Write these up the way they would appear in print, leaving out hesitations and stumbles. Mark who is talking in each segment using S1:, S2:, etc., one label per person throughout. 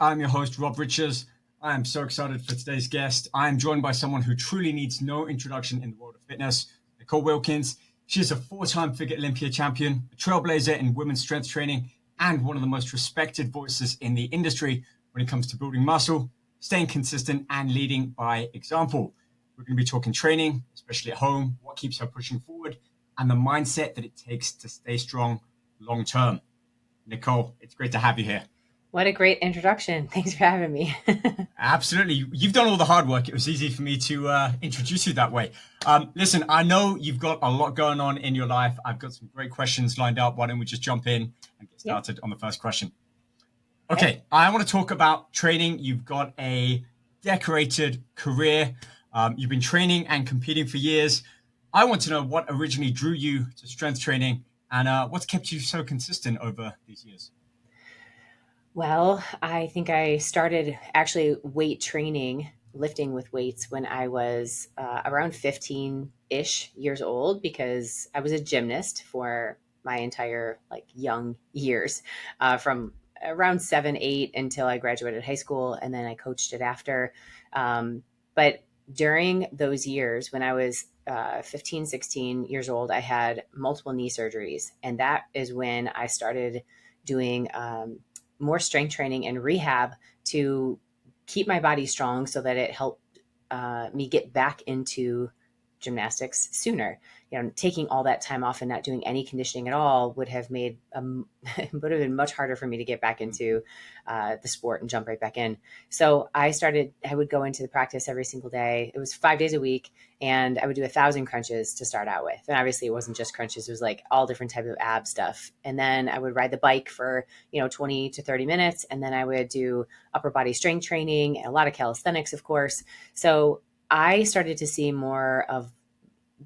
S1: I'm your host, Rob Richards. I am so excited for today's guest. I am joined by someone who truly needs no introduction in the world of fitness, Nicole Wilkins. She is a 4-time Figure Olympia Champion, a trailblazer in women's strength training, and one of the most respected voices in the industry when it comes to building muscle, staying consistent, and leading by example. We're going to be talking training, especially at home, what keeps her pushing forward, and the mindset that it takes to stay strong long term. Nicole, it's great to have you here.
S2: What a great introduction. Thanks for having me.
S1: Absolutely. You've done all the hard work. It was easy for me to introduce you that way. Listen, I know you've got a lot going on in your life. I've got some great questions lined up. Why don't we just jump in and get started on the first question? Okay, I want to talk about training. You've got a decorated career. You've been training and competing for years. I want to know what originally drew you to strength training and what's kept you so consistent over these years.
S2: Well, I think I started actually weight training, lifting with weights when I was around 15-ish years old because I was a gymnast for my entire young years from around 7, 8 until I graduated high school. And then I coached it after. But during those years when I was 15, 16 years old, I had multiple knee surgeries. And that is when I started doing more strength training and rehab to keep my body strong so that it helped me get back into gymnastics sooner. Taking all that time off and not doing any conditioning at all would have been much harder for me to get back into the sport and jump right back in. So I would go into the practice every single day. It was 5 days a week, and I would do 1,000 crunches to start out with. And obviously it wasn't just crunches. It was like all different types of ab stuff. And then I would ride the bike for, 20 to 30 minutes. And then I would do upper body strength training and a lot of calisthenics, of course. So I started to see more of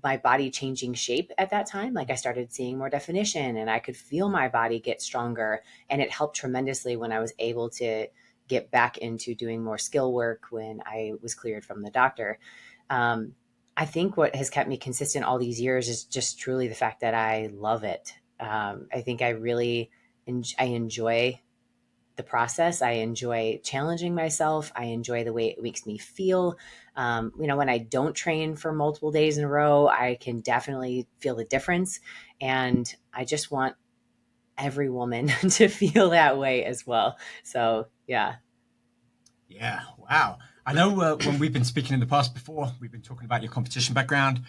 S2: my body changing shape at that time. Like I started seeing more definition and I could feel my body get stronger. And it helped tremendously when I was able to get back into doing more skill work when I was cleared from the doctor. I think what has kept me consistent all these years is just truly the fact that I love it. I think I really I enjoy the process. I enjoy challenging myself. I enjoy the way it makes me feel. When I don't train for multiple days in a row, I can definitely feel the difference. And I just want every woman to feel that way as well. So, yeah.
S1: Yeah. Wow. I know when we've been speaking in the past before, we've been talking about your competition background.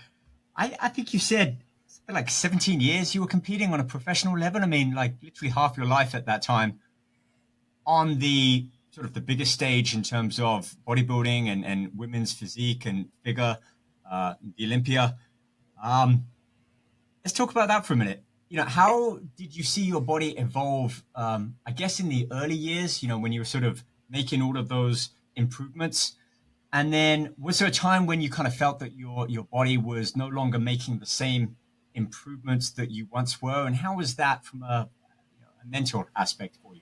S1: I think you said like 17 years you were competing on a professional level. I mean, like literally half your life at that time on the sort of the biggest stage in terms of bodybuilding and women's physique and figure, the Olympia. Let's talk about that for a minute. How did you see your body evolve, I guess in the early years, when you were sort of making all of those improvements? And then was there a time when you kind of felt that your body was no longer making the same improvements that you once were? And how was that from a mental aspect for you?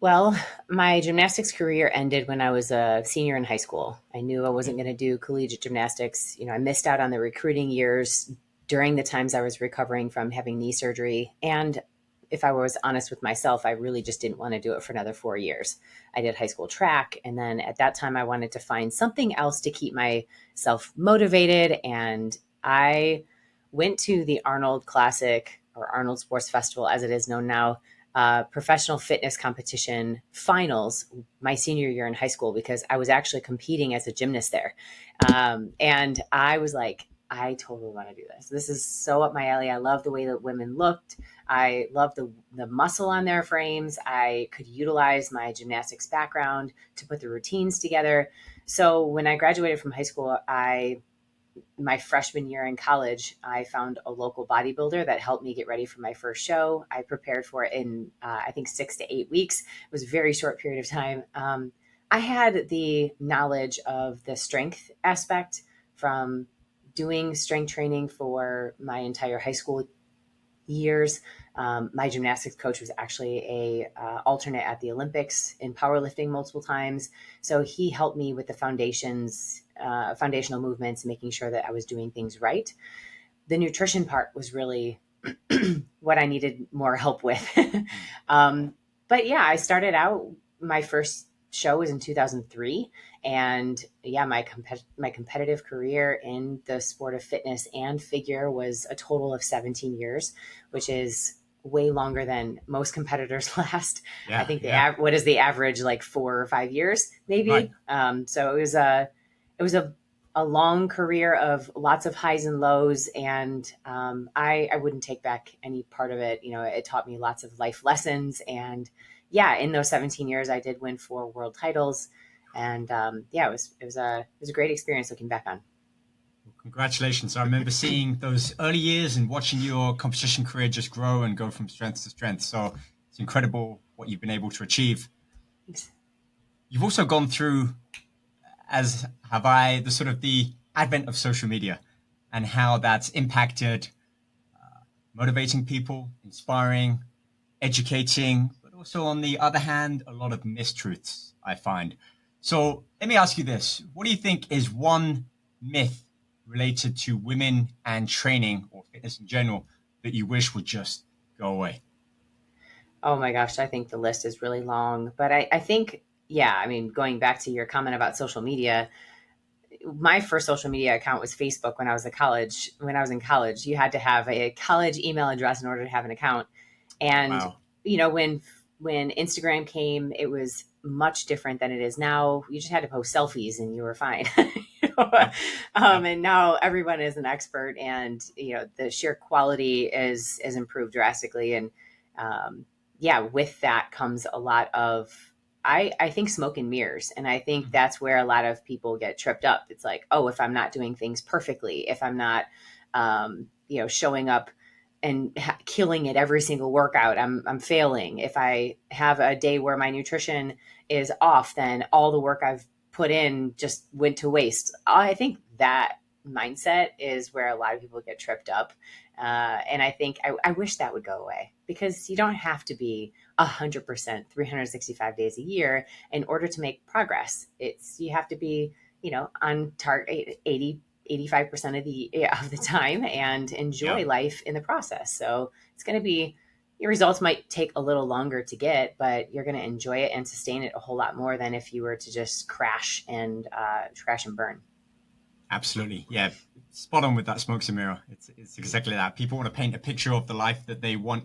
S2: Well, my gymnastics career ended when I was a senior in high school. I knew I wasn't going to do collegiate gymnastics. I missed out on the recruiting years during the times I was recovering from having knee surgery. And if I was honest with myself, I really just didn't want to do it for another 4 years. I did high school track. And then at that time, I wanted to find something else to keep myself motivated. And I went to the Arnold Classic, or Arnold Sports Festival, as it is known now, professional fitness competition finals my senior year in high school, because I was actually competing as a gymnast there. And I was like, I totally want to do this. This is so up my alley. I love the way that women looked. I love the muscle on their frames. I could utilize my gymnastics background to put the routines together. So when I graduated from high school, my freshman year in college, I found a local bodybuilder that helped me get ready for my first show. I prepared for it in, I think, 6 to 8 weeks. It was a very short period of time. I had the knowledge of the strength aspect from doing strength training for my entire high school years. My gymnastics coach was actually a alternate at the Olympics in powerlifting multiple times. So he helped me with the foundational movements, making sure that I was doing things right. The nutrition part was really what I needed more help with. But yeah, I started out my first show was in 2003. And yeah, my competitive career in the sport of fitness and figure was a total of 17 years, which is way longer than most competitors last. I think what is the average, like 4 or 5 years, maybe.
S1: Right.
S2: So it was a long career of lots of highs and lows. And I wouldn't take back any part of it. You know, it taught me lots of life lessons. And yeah, in those 17 years, I did win 4 world titles. And it was a great experience looking back on.
S1: Congratulations. I remember seeing those early years and watching your competition career just grow and go from strength to strength. So it's incredible what you've been able to achieve.
S2: Thanks.
S1: You've also gone through, as have I, the sort of the advent of social media and how that's impacted motivating people, inspiring, educating, but also on the other hand, a lot of mistruths, I find. So let me ask you this. What do you think is one myth related to women and training or fitness in general that you wish would just go away?
S2: Oh my gosh, I think the list is really long. But I think, I mean, going back to your comment about social media, my first social media account was Facebook when I was in college. When I was in college, you had to have a college email address in order to have an account. And,
S1: Wow.
S2: you know, when Instagram came, it was much different than it is now. You just had to post selfies and you were fine. And now everyone is an expert, and you know the sheer quality is improved drastically. And with that comes a lot of I think smoke and mirrors, and I think that's where a lot of people get tripped up. It's like, oh, if I'm not doing things perfectly, if I'm not showing up and killing it every single workout, I'm failing. If I have a day where my nutrition is off, then all the work I've put in just went to waste. I think that mindset is where a lot of people get tripped up. And I think I wish that would go away, because you don't have to be 100% 365 days a year in order to make progress. You have to be, on target 85% of the time and enjoy life in the process. So it's going to be, your results might take a little longer to get, but you're going to enjoy it and sustain it a whole lot more than if you were to just crash and burn.
S1: Absolutely. Yeah. Spot on with that smokes and mirror. It's exactly that. People want to paint a picture of the life that they want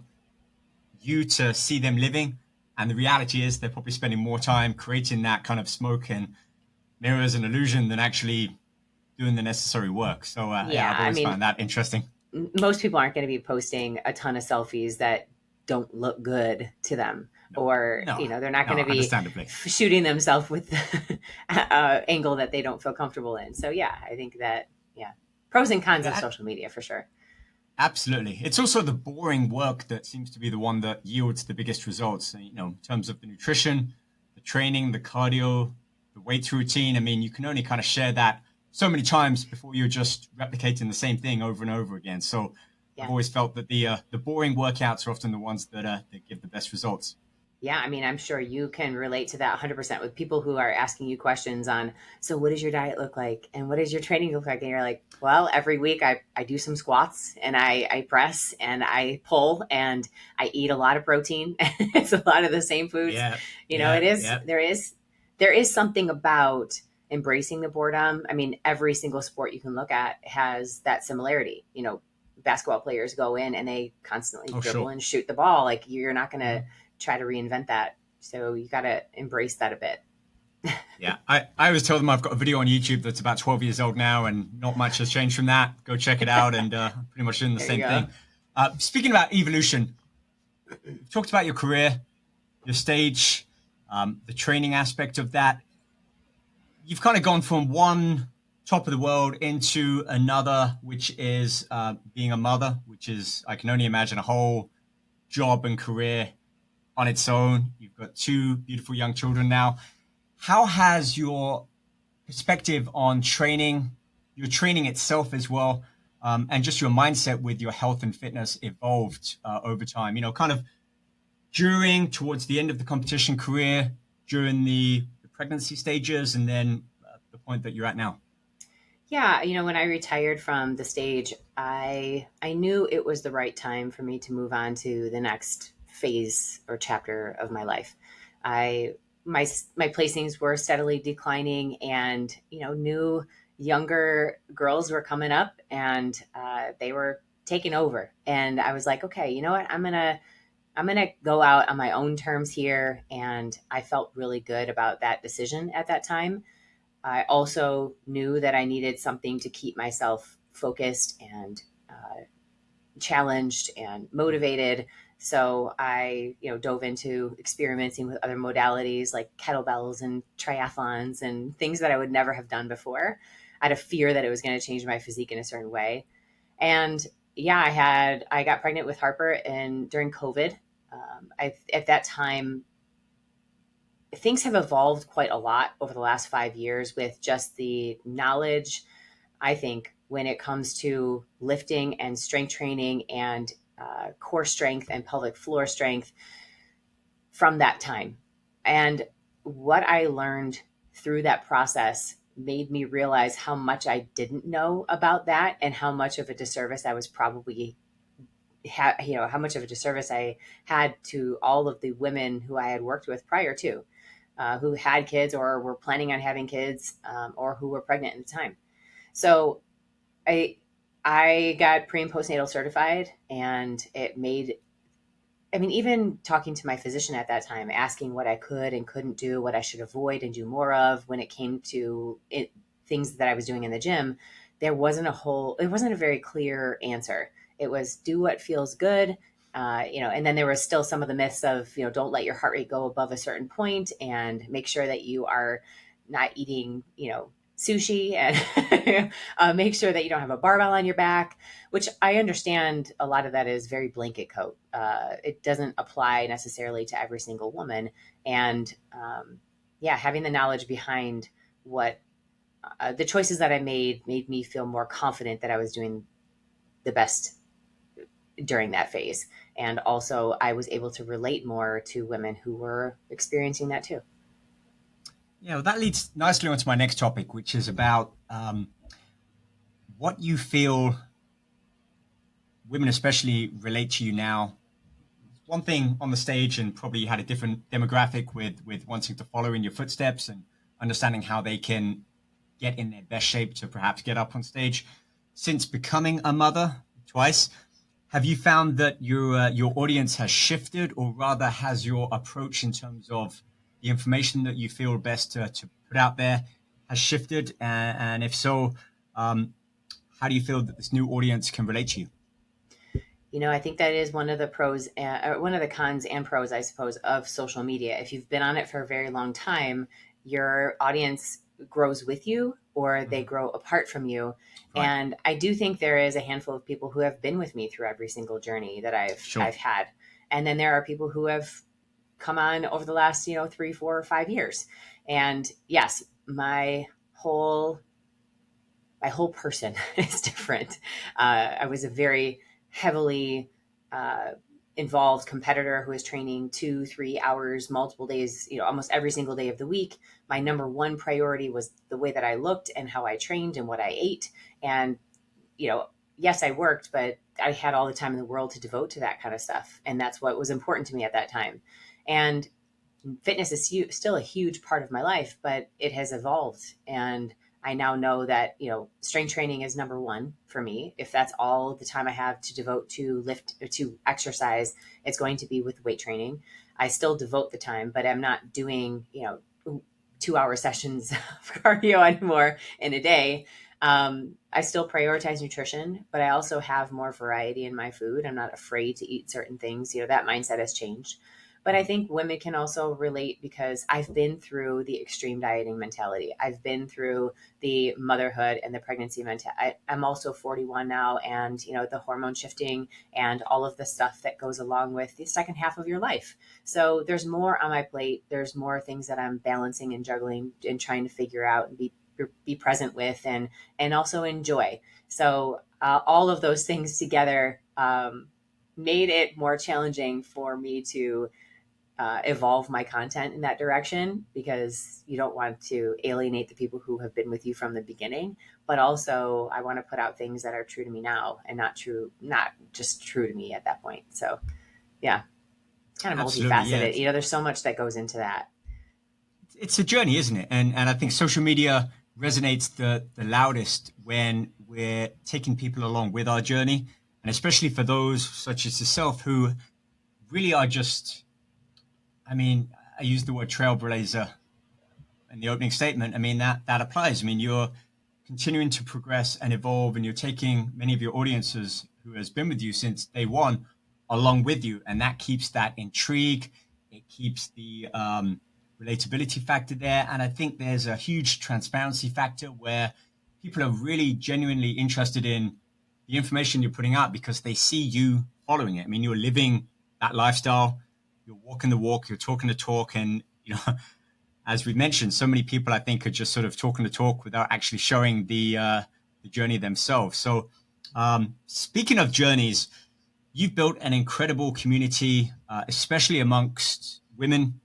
S1: you to see them living. And the reality is they're probably spending more time creating that kind of smoke and mirrors and illusion than actually doing the necessary work. So I've always found that interesting.
S2: Most people aren't going to be posting a ton of selfies that don't look good to them. They're not going to be shooting themselves with the angle that they don't feel comfortable in. So I think that, pros and cons of social media for sure.
S1: Absolutely. It's also the boring work that seems to be the one that yields the biggest results, in terms of the nutrition, the training, the cardio, the weights routine. I mean, you can only kind of share that so many times before you're just replicating the same thing over and over again. So I've always felt that the boring workouts are often the ones that give the best results. Yeah,
S2: I mean, I'm sure you can relate to that 100% with people who are asking you questions on, so what does your diet look like? And what does your training look like? And you're like, well, every week I do some squats and I press and I pull and I eat a lot of protein. It's a lot of the same foods. There is something about embracing the boredom. I mean, every single sport you can look at has that similarity. Basketball players go in and they constantly dribble and shoot the ball. Like, you're not going to try to reinvent that. So you got to embrace that a bit.
S1: Yeah. I always tell them I've got a video on YouTube that's about 12 years old now, and not much has changed from that. Go check it out. And pretty much doing the same thing. Speaking about evolution, you've talked about your career, your stage, the training aspect of that. You've kind of gone from one top of the world into another, which is being a mother, which is, I can only imagine, a whole job and career on its own. You've got 2 beautiful young children now. How has your perspective on training, your training itself as well, and just your mindset with your health and fitness evolved over time? Kind of towards the end of the competition career, during the pregnancy stages, and then the point that you're at now?
S2: Yeah, when I retired from the stage, I knew it was the right time for me to move on to the next phase or chapter of my life. I my placings were steadily declining, and new younger girls were coming up, and they were taking over. And I was like, okay, you know what? I'm gonna go out on my own terms here, and I felt really good about that decision at that time. I also knew that I needed something to keep myself focused and challenged and motivated. So I, dove into experimenting with other modalities like kettlebells and triathlons and things that I would never have done before. I had a fear that it was going to change my physique in a certain way. And yeah, I got pregnant with Harper and during COVID. At that time, things have evolved quite a lot over the last 5 years with just the knowledge, I think, when it comes to lifting and strength training and core strength and pelvic floor strength from that time. And what I learned through that process made me realize how much I didn't know about that, and how much of a disservice I was probably how much of a disservice I had to all of the women who I had worked with prior to, who had kids or were planning on having kids, or who were pregnant at the time. So I got pre and postnatal certified, and even talking to my physician at that time, asking what I could and couldn't do, what I should avoid and do more of when it came to things that I was doing in the gym, it wasn't a very clear answer. It was do what feels good. And then there was still some of the myths of, don't let your heart rate go above a certain point, and make sure that you are not eating, sushi, and make sure that you don't have a barbell on your back, which I understand a lot of that is very blanket coat. It doesn't apply necessarily to every single woman. And having the knowledge behind what the choices that I made me feel more confident that I was doing the best during that phase. And also I was able to relate more to women who were experiencing that too.
S1: Yeah, well, that leads nicely onto my next topic, which is about what you feel women especially relate to you now. One thing on the stage, and probably you had a different demographic with wanting to follow in your footsteps and understanding how they can get in their best shape to perhaps get up on stage. Since becoming a mother twice, have you found that your audience has shifted, or rather has your approach in terms of the information that you feel best to put out there has shifted? And if so, how do you feel that this new audience can relate to you?
S2: I think that is one of the pros, or one of the cons and pros, I suppose, of social media. If you've been on it for a very long time, your audience grows with you, or they grow apart from you. Right. And I do think there is a handful of people who have been with me through every single journey that I've had. And then there are people who have come on over the last, 3, 4, or 5 years. And yes, my whole person is different. I was a very heavily involved competitor who was training 2-3 hours, multiple days, almost every single day of the week. My number one priority was the way that I looked and how I trained and what I ate. And, yes, I worked, but I had all the time in the world to devote to that kind of stuff. And that's what was important to me at that time. And fitness is still a huge part of my life, but it has evolved. And I now know that, strength training is number one for me. If that's all the time I have to devote to lift or to exercise, it's going to be with weight training. I still devote the time, but I'm not doing, 2-hour sessions of cardio anymore in a day. I still prioritize nutrition, but I also have more variety in my food. I'm not afraid to eat certain things. That mindset has changed. But I think women can also relate because I've been through the extreme dieting mentality. I've been through the motherhood and the pregnancy mentality. I'm also 41 now, and the hormone shifting and all of the stuff that goes along with the second half of your life. So there's more on my plate. There's more things that I'm balancing and juggling and trying to figure out and be present with and also enjoy. So all of those things together made it more challenging for me to evolve my content in that direction, because you don't want to alienate the people who have been with you from the beginning, but also I want to put out things that are true to me now and not just true to me at that point. So yeah, it's kind of multifaceted. Yeah. There's so much that goes into that.
S1: it's a journey, isn't it? And I think social media resonates the loudest when we're taking people along with our journey, and especially for those such as yourself who really are just, I mean, I use the word trailblazer in the opening statement. I mean, that applies. I mean, you're continuing to progress and evolve, and you're taking many of your audiences who has been with you since day one along with you, and that keeps that intrigue. It keeps the relatability factor there, and I think there's a huge transparency factor where people are really genuinely interested in the information you're putting out because they see you following it. I mean, you're living that lifestyle, you're walking the walk, you're talking the talk, and as we mentioned, so many people I think are just sort of talking the talk without actually showing the journey themselves. So, speaking of journeys, you've built an incredible community, especially amongst women.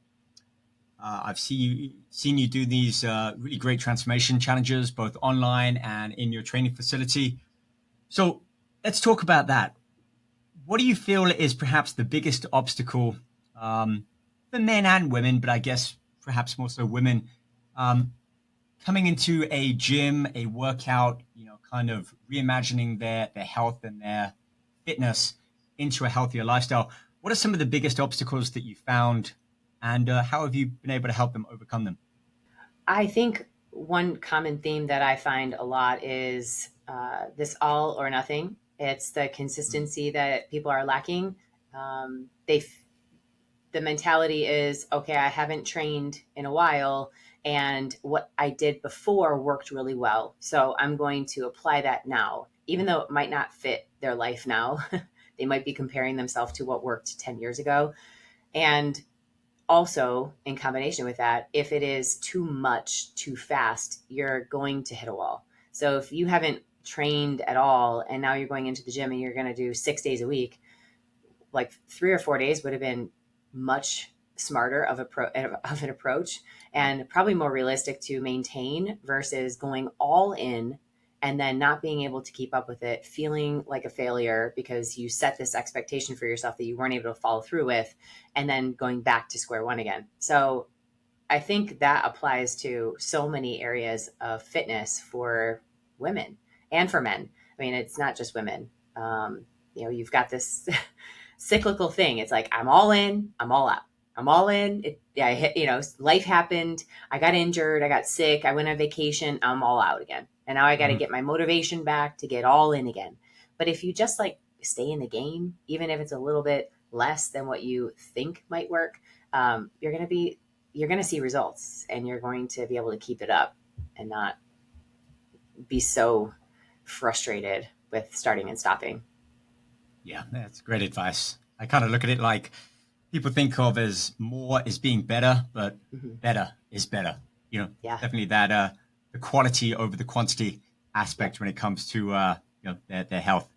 S1: I've seen you do these really great transformation challenges, both online and in your training facility. So let's talk about that. What do you feel is perhaps the biggest obstacle for men and women, but I guess perhaps more so women, coming into a gym, a workout, kind of reimagining their health and their fitness into a healthier lifestyle? What are some of the biggest obstacles that you found, and how have you been able to help them overcome them?
S2: I think one common theme that I find a lot is this all or nothing. It's the consistency that people are lacking. The mentality is, okay, I haven't trained in a while, and what I did before worked really well, so I'm going to apply that now, even though it might not fit their life now. They might be comparing themselves to what worked 10 years ago. And also, in combination with that, if it is too much too fast, you're going to hit a wall. So if you haven't trained at all and now you're going into the gym and you're going to do 6 days a week, like 3 or 4 days would have been much smarter of an approach, and probably more realistic to maintain versus going all in and then not being able to keep up with it, feeling like a failure because you set this expectation for yourself that you weren't able to follow through with, and then going back to square one again. So I think that applies to so many areas of fitness for women and for men. I mean, it's not just women. You've got this cyclical thing. It's like, I'm all in, I'm all out. I'm all in. Life happened. I got injured. I got sick. I went on vacation. I'm all out again. And now I got to get my motivation back to get all in again. But if you just stay in the game, even if it's a little bit less than what you think might work, you're going to see results, and you're going to be able to keep it up and not be so frustrated with starting and stopping.
S1: Yeah, that's great advice. I kind of look at it like people think of as more is being better, but better is better. Definitely that the quality over the quantity aspect when it comes to their health.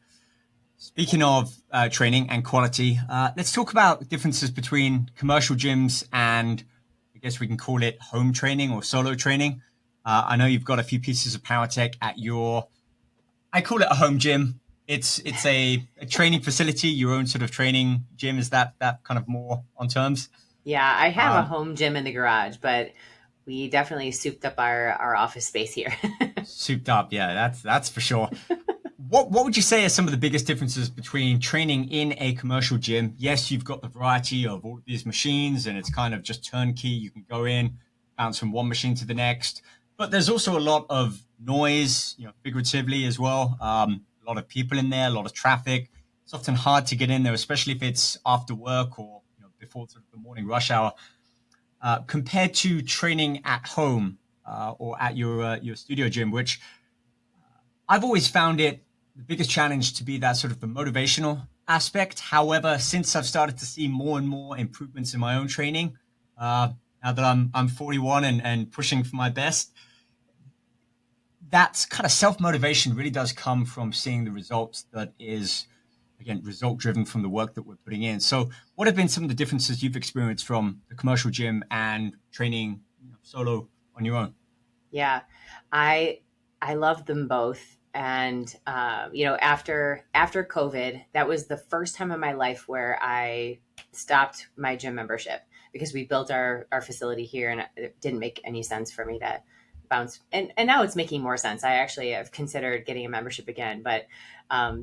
S1: Speaking of training and quality, let's talk about differences between commercial gyms and, I guess we can call it, home training or solo training. I know you've got a few pieces of Powertec at I call it a home gym. It's a training facility, your own sort of training gym. Is that kind of more on terms?
S2: Yeah, I have a home gym in the garage, but we definitely souped up our office space here.
S1: Souped up, yeah, that's for sure. What would you say are some of the biggest differences between training in a commercial gym? Yes, you've got the variety of all these machines, and it's kind of just turnkey. You can go in, bounce from one machine to the next. But there's also a lot of noise, figuratively as well. A lot of people in there, a lot of traffic. It's often hard to get in there, especially if it's after work or before sort of the morning rush hour. Compared to training at home or at your studio gym, which I've always found it the biggest challenge to be that sort of the motivational aspect. However, since I've started to see more and more improvements in my own training, now that I'm 41 and pushing for my best, that kind of self-motivation really does come from seeing the results that is, again, result driven from the work that we're putting in. So what have been some of the differences you've experienced from the commercial gym and training solo on your own?
S2: Yeah, I love them both. And, after COVID, that was the first time in my life where I stopped my gym membership because we built our facility here, and it didn't make any sense for me to bounce. And now it's making more sense. I actually have considered getting a membership again, but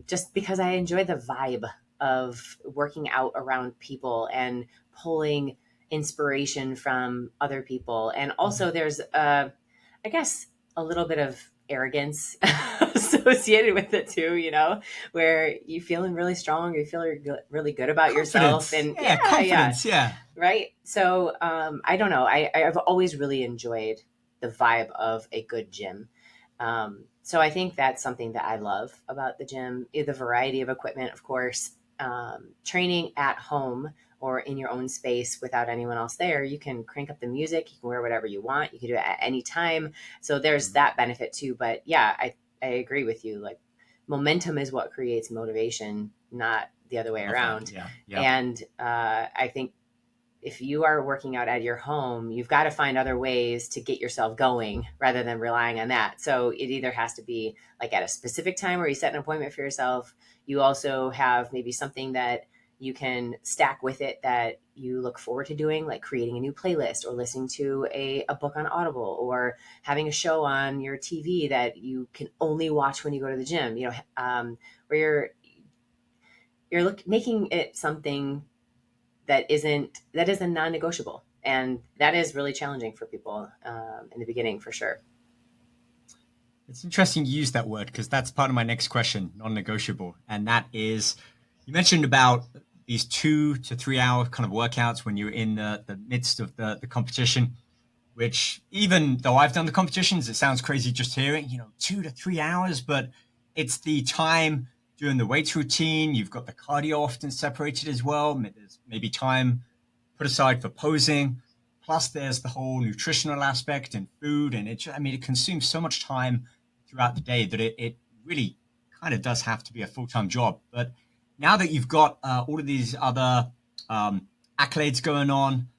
S2: just because I enjoy the vibe of working out around people and pulling inspiration from other people. And also there's, I guess, a little bit of arrogance associated with it too, where you feeling really strong, you feel really good about yourself, and
S1: confidence. Yeah.
S2: Right. So, I don't know. I've always really enjoyed the vibe of a good gym. So I think that's something that I love about the gym, the variety of equipment, of course, training at home or in your own space without anyone else there. You can crank up the music, you can wear whatever you want, you can do it at any time. So there's that benefit too. But yeah, I agree with you. Like, momentum is what creates motivation, not the other way around.
S1: Yeah.
S2: And I think if you are working out at your home, you've got to find other ways to get yourself going rather than relying on that. So it either has to be like at a specific time where you set an appointment for yourself. You also have maybe something that you can stack with it that you look forward to doing, like creating a new playlist or listening to a book on Audible or having a show on your TV that you can only watch when you go to the gym, where you're making it something that is a non-negotiable. And that is really challenging for people in the beginning, for sure.
S1: It's interesting you use that word, because that's part of my next question, non-negotiable. And that is, you mentioned about these 2 to 3 hour kind of workouts when you're in the midst of the competition, which, even though I've done the competitions, it sounds crazy just hearing, 2 to 3 hours, but it's the time during the weights routine. You've got the cardio often separated as well. There's maybe time put aside for posing. Plus there's the whole nutritional aspect and food. And it consumes so much time throughout the day that it really kind of does have to be a full-time job. But now that you've got all of these other accolades going on,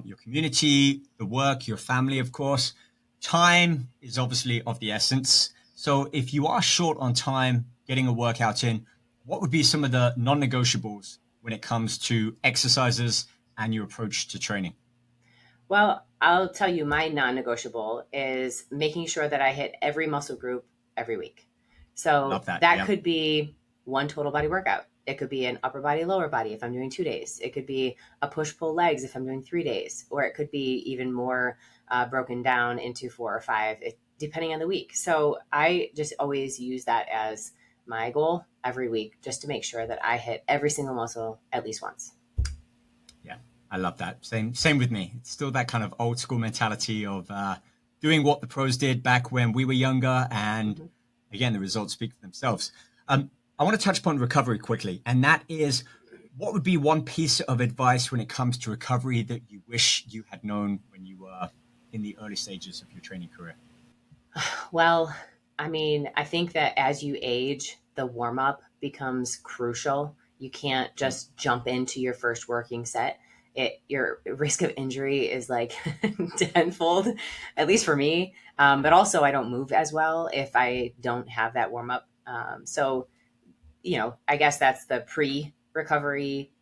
S1: your community, the work, your family, of course, time is obviously of the essence. So if you are short on time getting a workout in, what would be some of the non-negotiables when it comes to exercises and your approach to training?
S2: Well, I'll tell you, my non-negotiable is making sure that I hit every muscle group every week. So that could be one total body workout. It could be an upper body, lower body if I'm doing 2 days. It could be a push-pull legs if I'm doing 3 days, or it could be even more broken down into 4 or 5, depending on the week. So I just always use that as my goal every week, just to make sure that I hit every single muscle at least once.
S1: Yeah, I love that. Same with me. It's still that kind of old school mentality of doing what the pros did back when we were younger. And again, the results speak for themselves. I want to touch upon recovery quickly. And that is, what would be one piece of advice when it comes to recovery that you wish you had known when you were in the early stages of your training career?
S2: Well, I think that as you age, the warm-up becomes crucial. You can't just jump into your first working set. Your risk of injury is like tenfold, at least for me. But also I don't move as well if I don't have that warm-up. So, I guess that's the pre-recovery,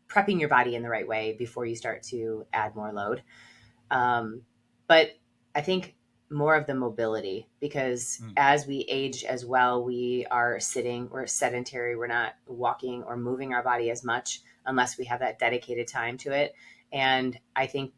S2: prepping your body in the right way before you start to add more load. But I think more of the mobility, because as we age as well, we are sitting, we're sedentary, we're not walking or moving our body as much unless we have that dedicated time to it. And I think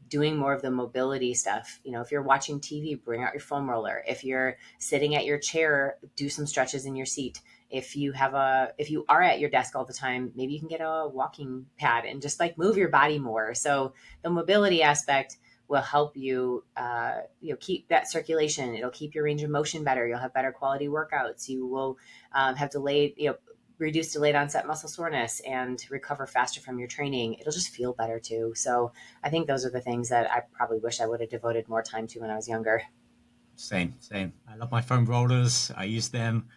S2: doing more of the mobility stuff, if you're watching TV, bring out your foam roller. If you're sitting at your chair, do some stretches in your seat. If you are at your desk all the time, maybe you can get a walking pad and just like move your body more. So the mobility aspect will help you, keep that circulation. It'll keep your range of motion better. You'll have better quality workouts. You will have reduce delayed onset muscle soreness and recover faster from your training. It'll just feel better too. So I think those are the things that I probably wish I would have devoted more time to when I was younger.
S1: Same. I love my foam rollers. I use them.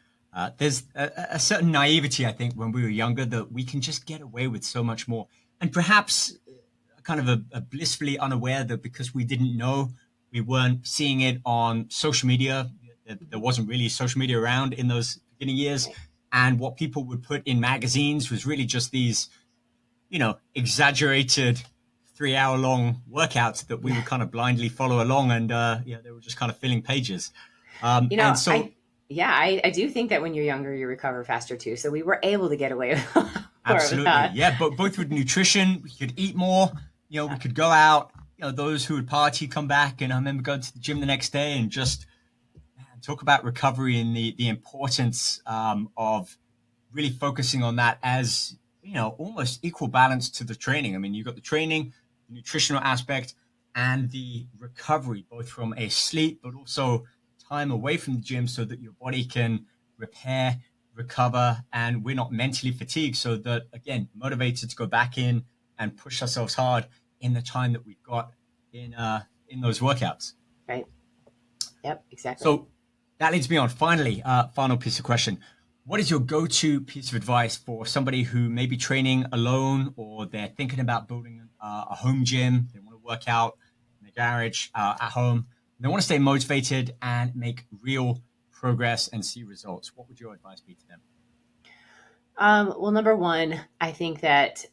S1: There's a certain naivety, I think, when we were younger, that we can just get away with so much more. And perhaps kind of a blissfully unaware that because we didn't know, we weren't seeing it on social media. There wasn't really social media around in those beginning years. And what people would put in magazines was really just these, exaggerated 3-hour long workouts that we would kind of blindly follow along, and they were just kind of filling pages. And so
S2: I do think that when you're younger, you recover faster too. So we were able to get away with more
S1: absolutely,
S2: of that.
S1: yeah. But both with nutrition, we could eat more. We could go out. Those who would party come back, and I remember going to the gym the next day and just talk about recovery and the importance of really focusing on that as almost equal balance to the training. I mean, you've got the training, the nutritional aspect, and the recovery, both from a sleep but also time away from the gym, so that your body can repair, recover, and we're not mentally fatigued, so that, again, motivated to go back in and push ourselves hard in the time that we've got in those workouts.
S2: Right. Yep, exactly.
S1: So that leads me on. Finally, final piece of question. What is your go-to piece of advice for somebody who may be training alone, or they're thinking about building a home gym? They want to work out in the garage, at home. They want to stay motivated and make real progress and see results. What would your advice be to them?
S2: Well, number one, I think that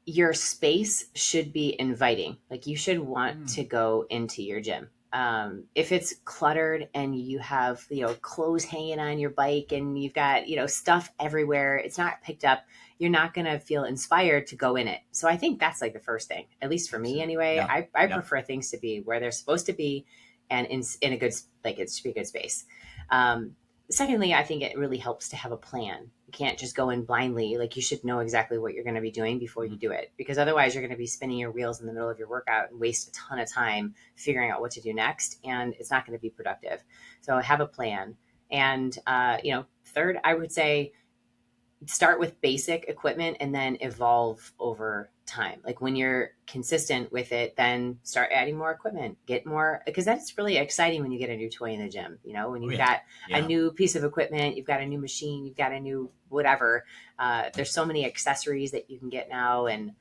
S2: your space should be inviting. Like, you should want to go into your gym. If it's cluttered and you have, clothes hanging on your bike and you've got, stuff everywhere, it's not picked up, you're not going to feel inspired to go in it. So I think that's like the first thing, at least for me anyway.
S1: Yeah.
S2: I prefer things to be where they're supposed to be and in a good, like, it should be a good space. Secondly, I think it really helps to have a plan. You can't just go in blindly. Like, you should know exactly what you're going to be doing before you do it, because otherwise you're going to be spinning your wheels in the middle of your workout and waste a ton of time figuring out what to do next. And it's not going to be productive. So have a plan. And, third, I would say start with basic equipment and then evolve over time. Like, when you're consistent with it, then start adding more equipment, get more, because that's really exciting when you get a new toy in the gym. When you've got a new piece of equipment, you've got a new machine, you've got a new whatever. There's so many accessories that you can get now, and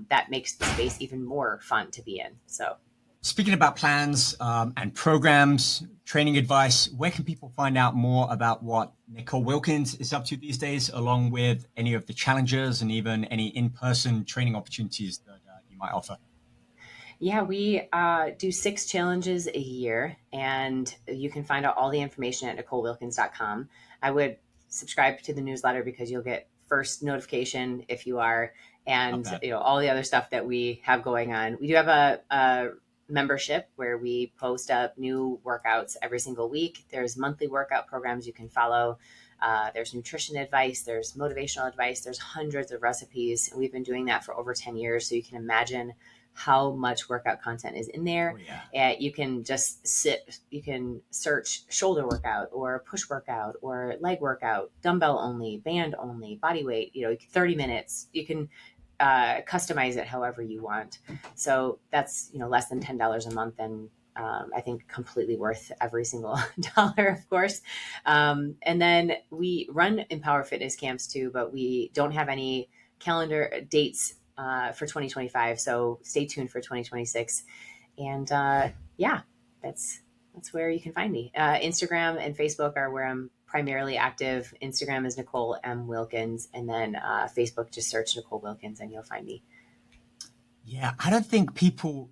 S2: that makes the space even more fun to be in. So,
S1: speaking about plans and programs, training advice, where can people find out more about what Nicole Wilkins is up to these days, along with any of the challenges and even any in-person training opportunities that you might offer?
S2: Yeah, we do 6 challenges a year, and you can find out all the information at NicoleWilkins.com. I would subscribe to the newsletter because you'll get first notification if you are, and all the other stuff that we have going on. We do have a membership where we post up new workouts every single week. There's monthly workout programs you can follow. There's nutrition advice, there's motivational advice, there's hundreds of recipes. We've been doing that for over 10 years. So you can imagine how much workout content is in there. You can just you can search shoulder workout or push workout or leg workout, dumbbell only, band only, body weight, 30 minutes. You can customize it however you want. So that's, less than $10 a month, and I think completely worth every single dollar, of course. And then we run Empower Fitness camps too, but we don't have any calendar dates for 2025. So stay tuned for 2026. And that's where you can find me. Instagram and Facebook are where I'm primarily active. Instagram is Nicole M. Wilkins, and then Facebook, just search Nicole Wilkins and you'll find me.
S1: Yeah, I don't think people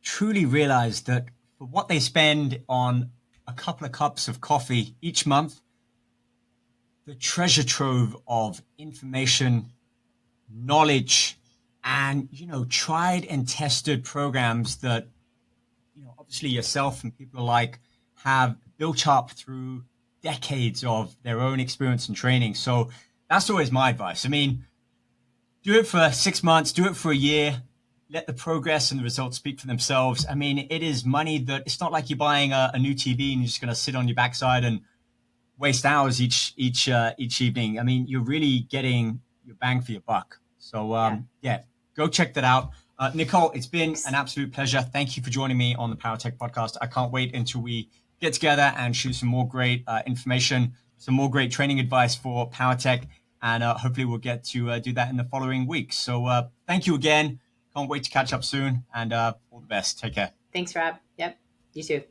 S1: truly realize that for what they spend on a couple of cups of coffee each month, the treasure trove of information, knowledge, and, tried and tested programs that, obviously yourself and people alike have built up through decades of their own experience and training. So that's always my advice. I mean, do it for 6 months, do it for a year, let the progress and the results speak for themselves. I mean, it is money that it's not like you're buying a new TV and you're just going to sit on your backside and waste hours each evening. I mean, you're really getting your bang for your buck. So go check that out. Nicole, it's been an absolute pleasure. Thank you for joining me on the Powertec Podcast. I can't wait until we get together and shoot some more great information, some more great training advice for Powertec, and hopefully we'll get to do that in the following weeks. So thank you again. Can't wait to catch up soon, and all the best. Take care.
S2: Thanks, Rob. Yep, you too.